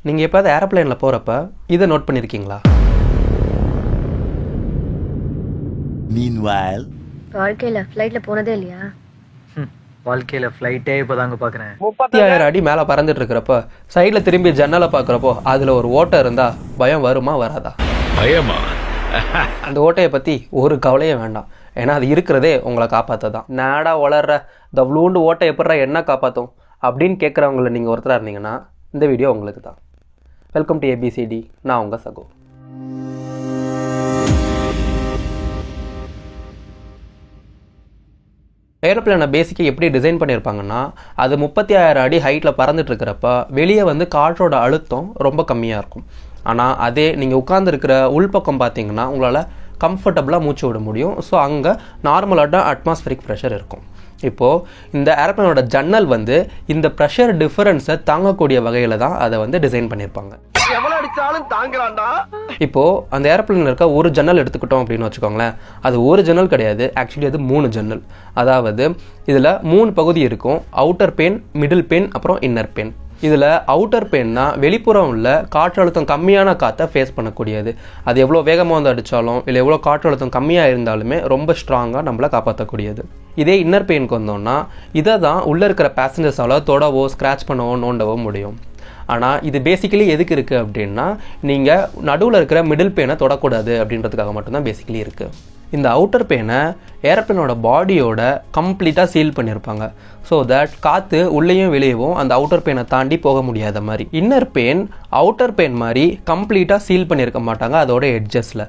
நீங்கள் எப்போது ஏரோப்ளேனில் போகிறப்ப இதை நோட் பண்ணியிருக்கீங்களா? Meanwhile, வாழ்க்கையில ஃப்ளைட்ல போனதே இல்லையா? வாழ்க்கையில ஃப்ளைட்டே இப்போதாங்க பார்க்குறேன். 30,000 அடி மேலே பறந்துட்டு இருக்கிறப்ப சைடில் திரும்பி ஜன்னலை பார்க்குறப்போ அதில் ஒரு ஓட்டை இருந்தால் பயம் வருமா வராதா? பயமா? அந்த ஓட்டையை பற்றி ஒரு கவலையும் வேண்டாம். ஏன்னா அது இருக்கிறதே உங்களை காப்பாற்ற தான். நாடா வளர்ற தவ்ளூண்டு ஓட்டை எப்படா என்ன காப்பாற்றும் அப்படின்னு கேட்குறவங்கள நீங்கள் ஒருத்தராக இருந்தீங்கன்னா இந்த வீடியோ உங்களுக்கு தான். Welcome to ABCD. நான் உங்கள் சகோ. ஏரோப்ளேனை பேசிக்காக எப்படி டிசைன் பண்ணியிருப்பாங்கன்னா, அது 30,000 அடி ஹைட்டில் பறந்துட்டு இருக்கிறப்ப வெளியே வந்து காற்றோட அழுத்தம் ரொம்ப கம்மியாக இருக்கும். ஆனால் அதே நீங்கள் உட்காந்துருக்கிற உள்பக்கம் பார்த்தீங்கன்னா உங்களால் கம்ஃபர்டபுளாக மூச்சு விட முடியும். ஸோ அங்கே நார்மலான அட்மாஸ்பரிக் ப்ரெஷர் இருக்கும். இப்போது இந்த ஏரோப்ளேனோட ஜன்னல் வந்து இந்த ப்ரெஷர் டிஃபரன்ஸை தாங்கக்கூடிய வகையில் தான் அதை வந்து டிசைன் பண்ணியிருப்பாங்க. இப்போது அந்த ஏரோப்ளேனில் இருக்க ஒரு ஜன்னல் எடுத்துக்கிட்டோம் அப்படின்னு வச்சுக்கோங்களேன். அது ஒரு ஜன்னல் கிடையாது, ஆக்சுவலி அது 3 ஜன்னல். அதாவது இதில் 3 பகுதி இருக்கும். அவுட்டர் பேன், மிடில் பேன், அப்புறம் இன்னர் பேன். இதில் அவுட்டர் பேன்னா வெளிப்புறம் உள்ள காற்றழுத்தம் கம்மியான காற்றை ஃபேஸ் பண்ணக்கூடியது. அது எவ்வளோ வேகமாக வந்து அடித்தாலும் இல்லை எவ்வளோ காற்றழுத்தம் கம்மியாக இருந்தாலுமே ரொம்ப ஸ்ட்ராங்காக நம்மளை காப்பாற்றக்கூடியது. இதே இன்னர் பெயினுக்கு வந்தோம்னா இதை தான் உள்ளே இருக்கிற பேசஞ்சர்ஸால் தொடவோ ஸ்க்ராட்ச் பண்ணவோ நோண்டவோ முடியும். ஆனால் இது பேசிக்கலி எதுக்கு இருக்குது அப்படின்னா, நீங்கள் நடுவில் இருக்கிற மிடில் பேனை தொடக்கூடாது அப்படின்றதுக்காக மட்டும்தான் பேசிக்கலி இருக்குது. இந்த அவுட்டர் பேனை ஏரோப்ளேனோட பாடியோட கம்ப்ளீட்டாக சீல் பண்ணியிருப்பாங்க. ஸோ தட் காற்று உள்ளேயும் வெளியவும் அந்த அவுட்டர் பேனை தாண்டி போக முடியாத மாதிரி. இன்னர் பேன் அவுட்டர் பேன் மாதிரி கம்ப்ளீட்டாக சீல் பண்ணியிருக்க மாட்டாங்க அதோட எட்ஜஸில்.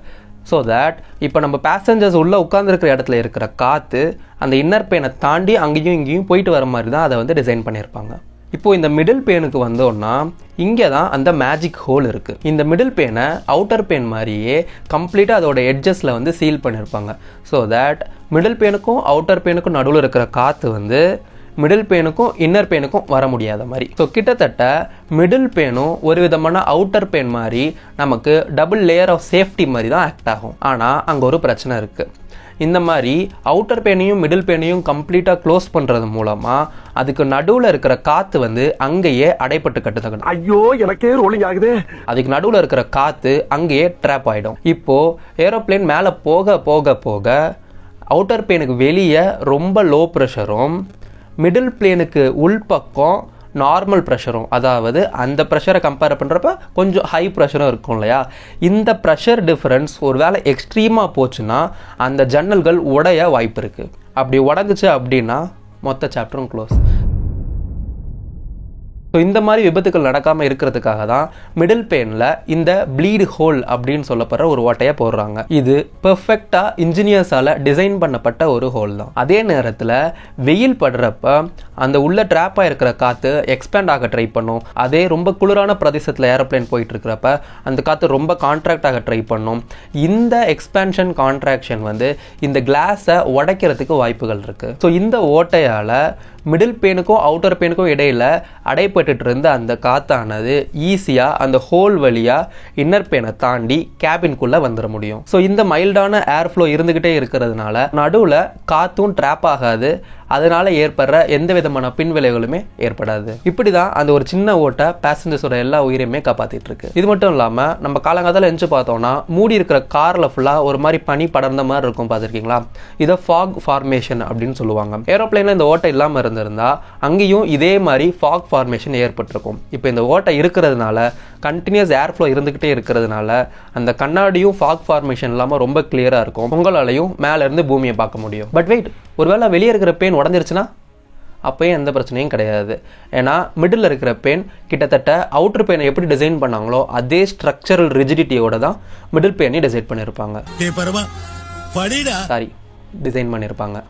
ஸோ தட் இப்போ நம்ம பேசஞ்சர்ஸ் உள்ளே உட்காந்துருக்கிற இடத்துல இருக்கிற காற்று அந்த இன்னர் பேனை தாண்டி அங்கேயும் இங்கேயும் போயிட்டு வர மாதிரி தான் அதை வந்து டிசைன் பண்ணியிருப்பாங்க. இப்போது இந்த மிடில் பேனுக்கு வந்தோன்னா இங்கே தான் அந்த மேஜிக் ஹோல் இருக்குது. இந்த மிடில் பேனை அவுட்டர் பேன் மாதிரியே கம்ப்ளீட்டாக அதோட எட்ஜஸில் வந்து சீல் பண்ணியிருப்பாங்க. ஸோ தட் மிடில் பேனுக்கும் அவுட்டர் பேனுக்கும் நடுவில் இருக்கிற காற்று வந்து மிடில் பேனுக்கும் இன்னர் பேனுக்கும் வர முடியாத மாதிரி. ஸோ கிட்டத்தட்ட மிடில் பேனும் ஒரு விதமான அவுட்டர் பேன் மாதிரி நமக்கு டபுள் லேயர் ஆஃப் சேஃப்டி மாதிரி தான் ஆக்ட் ஆகும். ஆனால் அங்கே ஒரு பிரச்சனை இருக்குது. இந்த மாதிரி அவுட்டர் பேனையும் மிடில் பேனையும் கம்ப்ளீட்டாக க்ளோஸ் பண்ணுறது மூலமாக அதுக்கு நடுவில் இருக்கிற காற்று வந்து அங்கேயே அடைப்பட்டு கட்டுத்தக்கணும். ஐயோ எனக்கே ரோலிங் ஆகுது. அதுக்கு நடுவில் இருக்கிற காற்று அங்கேயே ட்ராப் ஆகிடும். இப்போது ஏரோப்ளேன் மேலே போக போக போக அவுட்டர் பேனுக்கு வெளியே ரொம்ப லோ ப்ரெஷரும் மிடில் பிளேனுக்கு உள்பக்கம் நார்மல் ப்ரெஷரும், அதாவது அந்த ப்ரெஷரை கம்பேர் பண்ணுறப்ப கொஞ்சம் ஹை ப்ரெஷரும் இருக்கும் இல்லையா. இந்த ப்ரெஷர் டிஃபரன்ஸ் ஒரு வேளை எக்ஸ்ட்ரீமாக போச்சுன்னா அந்த ஜன்னல்கள் உடைய வாய்ப்பு இருக்குது. அப்படி உடஞ்சிச்சு அப்படின்னா மொத்த சாப்டரும் க்ளோஸ். ஸோ இந்த மாதிரி விபத்துக்கள் நடக்காமல் இருக்கிறதுக்காக தான் மிடில் பேனில் இந்த ப்ளீடு ஹோல் அப்படின்னு சொல்லப்படுற ஒரு ஓட்டையை போடுறாங்க. இது பெர்ஃபெக்டாக இன்ஜினியர்ஸால் டிசைன் பண்ணப்பட்ட ஒரு ஹோல் தான். அதே நேரத்தில் வெயில் படுறப்ப அந்த உள்ள ட்ராப்பாக இருக்கிற காற்று எக்ஸ்பேண்ட் ஆக ட்ரை பண்ணும். அதே ரொம்ப குளிரான பிரதேசத்தில் ஏரோப்ளேன் போயிட்டு இருக்கிறப்ப அந்த காற்று ரொம்ப கான்ட்ராக்ட் ஆக ட்ரை பண்ணும். இந்த எக்ஸ்பேன்ஷன் கான்ட்ராக்ஷன் வந்து இந்த கிளாஸை உடைக்கிறதுக்கு வாய்ப்புகள் இருக்குது. ஸோ இந்த ஓட்டையால் மிடில் பேனுக்கும் அவுட்டர் பேனுக்கும் இடையில அடைப்பட்டு இருந்த அந்த காத்தானது ஈஸியாக அந்த ஹோல் வழியாக இன்னர் பேனை தாண்டி கேபின்குள்ளே வந்துட முடியும். ஸோ இந்த மைல்டான ஏர் ஃப்ளோ இருந்துக்கிட்டே இருக்கிறதுனால நடுவில் காற்றும் ட்ராப் ஆகாது. அதனால ஏற்படுற எந்த விதமான பின்விளைவுகளுமே ஏற்படாது. இப்படி தான் அந்த ஒரு சின்ன ஓட்டை பேசஞ்சர்ஸோட எல்லா உயிரையுமே காப்பாற்றிட்டு இருக்கு. இது மட்டும் இல்லாமல் நம்ம காலங்காலத்தில் எஞ்சி பார்த்தோம்னா மூடி இருக்கிற காரில் ஃபுல்லாக ஒரு மாதிரி பனி படர்ந்த மாதிரி இருக்கும், பார்த்துருக்கீங்களா? இதை ஃபாக் ஃபார்மேஷன் அப்படின்னு சொல்லுவாங்க. ஏரோப்ளேனில் இந்த ஓட்டை இல்லாமல் இருந்திருந்தா அங்கேயும் இதே மாதிரி ஃபாக் ஃபார்மேஷன் ஏற்பட்டிருக்கும். இப்போ இந்த ஓட்டை இருக்கிறதுனால கண்டினியூஸ் ஏர் ஃப்ளோ இருந்துக்கிட்டே இருக்கிறதுனால அந்த கண்ணாடியும் ஃபாக் ஃபார்மேஷன் இல்லாமல் ரொம்ப கிளியராக இருக்கும். உங்களாலையும் மேலேருந்து பூமியை பார்க்க முடியும். பட் வெயிட், ஒருவேளை வெளியே இருக்கிற பேன் உடஞ்சிருச்சுன்னா அப்போயும் எந்த பிரச்சனையும் கிடையாது. ஏன்னா மிடில் இருக்கிற பேன் கிட்டத்தட்ட அவுட்டர் பேனை எப்படி டிசைன் பண்ணாங்களோ அதே ஸ்ட்ரக்சரல் ரிஜிடிட்டியோட தான் மிடில் பேனையும் டிசைன் பண்ணியிருப்பாங்க. டிசைன் பண்ணியிருப்பாங்க.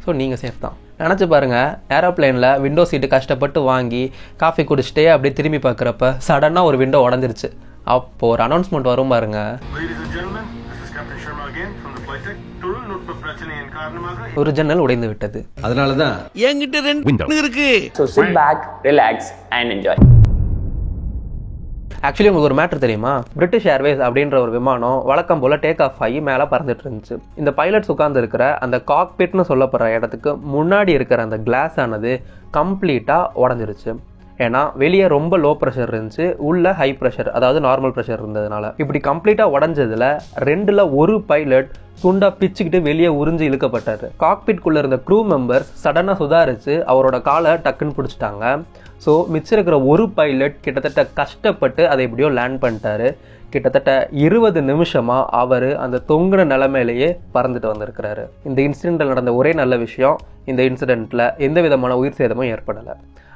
ஸோ நீங்கள் சேஃப் தான். நினச்சி பாருங்கள், ஏரோப்ளேனில் விண்டோ சீட்டு கஷ்டப்பட்டு வாங்கி காஃபி குடிச்சிட்டே அப்படியே திரும்பி பார்க்குறப்ப சடனாக ஒரு விண்டோ உடஞ்சிருச்சு. அப்போ ஒரு அனௌன்ஸ்மெண்ட் வரும் பாருங்க. ஒரு ஜன்னல் உடைந்து விட்டது. அதனாலதான் என்கிட்ட 2 இருக்கு. So sit back, relax and enjoy. Actually உங்களுக்கு ஒரு மேட்ரு தெரியுமா? பிரிட்டிஷ் ஏர்வேஸ் அப்படின்ற ஒரு விமானம் வழக்கம் போல் டேக் ஆஃப் ஆகி மேலே பறந்துட்டு இருந்துச்சு. இந்த பைலட்ஸ் உட்கார்ந்து இருக்கிற அந்த காக்பிட்னு சொல்லப்படுற இடத்துக்கு முன்னாடி இருக்கிற அந்த கிளாஸ் ஆனது கம்ப்ளீட்டாக உடஞ்சிருச்சு. ஏன்னா வெளியே ரொம்ப லோ ப்ரெஷர் இருந்துச்சு, உள்ள ஹை ப்ரெஷர் அதாவது நார்மல் ப்ரெஷர் இருந்ததுனால. இப்படி கம்ப்ளீட்டாக உடஞ்சதுல 2ல் 1 பைலட் துண்டா பிச்சுக்கிட்டு வெளியே உறிஞ்சு இழுக்கப்பட்டாரு. காக்பிட்குள்ளே இருந்த க்ரூ மெம்பர்ஸ் சடனாக சுதாரிச்சு அவரோட காலை டக்குன்னு பிடிச்சிட்டாங்க. ஸோ மிச்சம் இருக்கிற 1 பைலட் கிட்டத்தட்ட கஷ்டப்பட்டு அதை எப்படியோ லேண்ட் பண்ணிட்டாரு. கிட்டத்தட்ட 20 நிமிஷமாக அவர் அந்த தொங்குன நிலைமையிலேயே பறந்துட்டு வந்திருக்கிறாரு. இந்த இன்சிடெண்ட்டில் நடந்த ஒரே நல்ல விஷயம், இந்த இன்சிடெண்ட்டில் எந்த விதமான உயிர் சேதமும் ஏற்படலை.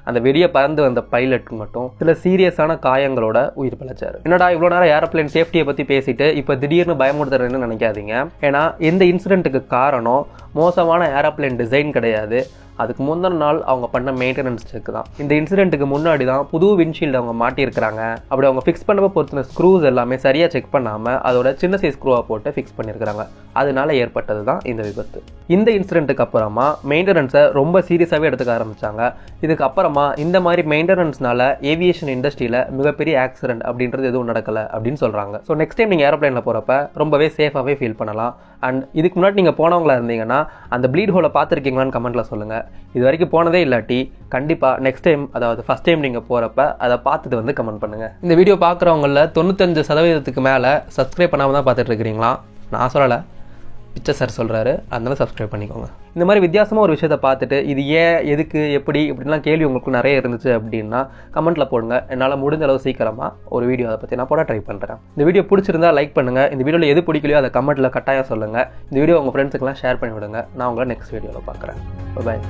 அந்த வெளியே பறந்து வந்த பைலட் மட்டும் சில சீரியஸான காயங்களோட உயிர் பிழைச்சாரு. என்னடா இவ்வளோ நேரம் ஏரோப்ளேன் சேஃப்டியை பற்றி பேசிட்டு இப்போ திடீர்னு பயமுறுத்துறேன்னு நினைக்காதீங்க. ஏன்னா இந்த இன்சிடெண்ட்டுக்கு காரணம் மோசமான ஏரோப்ளேன் டிசைன் கிடையாது, அதுக்கு முந்தின நாள் அவங்க பண்ண மெயின்டெனன்ஸ் செக் தான். இந்த இன்சிடெண்ட்டுக்கு முன்னாடி தான் புது விண்ட்ஷீல்டு அவங்க மாட்டியிருக்கிறாங்க. அப்படி அவங்க ஃபிக்ஸ் பண்ணப்போ பொறுத்தின ஸ்க்ரூஸ் எல்லாமே சரியாக செக் பண்ணாமல் அதோட சின்ன சைஸ் ஸ்க்ரூவாக போட்டு ஃபிக்ஸ் பண்ணியிருக்கிறாங்க. அதனால ஏற்பட்டது தான் இந்த விபத்து. இந்த இன்சிடெண்ட்டுக்கு அப்புறமா மெயின்டெனன்ஸை ரொம்ப சீரியஸாகவே எடுத்துக்க ஆரம்பித்தாங்க. இதுக்கப்புறமா இந்த மாதிரி மெயின்டெனன்ஸ்னால ஏவியேஷன் இண்டஸ்ட்ரியில் மிகப்பெரிய ஆக்சிடென்ட் அப்படின்றது எதுவும் நடக்கலை அப்படின்னு சொல்கிறாங்க. ஸோ நெக்ஸ்ட் டைம் நீங்கள் ஏரோப்ளேனில் போகிறப்ப ரொம்பவே சேஃபாகவே ஃபீல் பண்ணலாம். அண்ட் இதுக்கு முன்னாடி நீங்கள் போனவங்களா இருந்தீங்கன்னா அந்த ப்ளீட் ஹோலை பார்த்துருக்கீங்களான்னு கமெண்ட்டில் சொல்லுங்கள். இது வரைக்கும் போனதே இல்லாட்டி கண்டிப்பாக நெக்ஸ்ட் டைம் அதாவது ஃபஸ்ட் டைம் நீங்கள் போகிறப்ப அதை பார்த்துட்டு வந்து கமெண்ட் பண்ணுங்கள். இந்த வீடியோ பார்க்குறவங்களில் 95% மேலே சப்ஸ்கிரைப் பண்ணாமல் தான் பார்த்துட்டு இருக்கிறீங்களா? நான் சொல்லலை, பிச்சை சார் சொல்கிறாரு, அதனால சப்ஸ்கிரைப் பண்ணிக்கோங்க. இந்த மாதிரி வித்தியாசமாக ஒரு விஷயத்தை பார்த்துட்டு இது ஏன் எதுக்கு எப்படி இப்படின்லாம் கேள்வி உங்களுக்கு நிறைய இருந்துச்சு அப்படின்னா கமெண்ட்டில் போடுங்க. என்னால் முடிஞ்ச அளவு சீக்கிரமாக ஒரு வீடியோ அதை பற்றி நான் போட ட்ரை பண்ணுறேன். இந்த வீடியோ பிடிச்சிருந்தா லைக் பண்ணுங்கள். இந்த வீடியோவில் எது பிடிக்கலையோ அதை கமெண்ட்டில் கட்டாயம் சொல்லுங்கள். இந்த வீடியோ உங்கள் ஃப்ரெண்ட்ஸுக்கெல்லாம் ஷேர் பண்ணி விடுங்க. நான் உங்களை நெக்ஸ்ட் வீடியோவில் பார்க்குறேன். பாய்.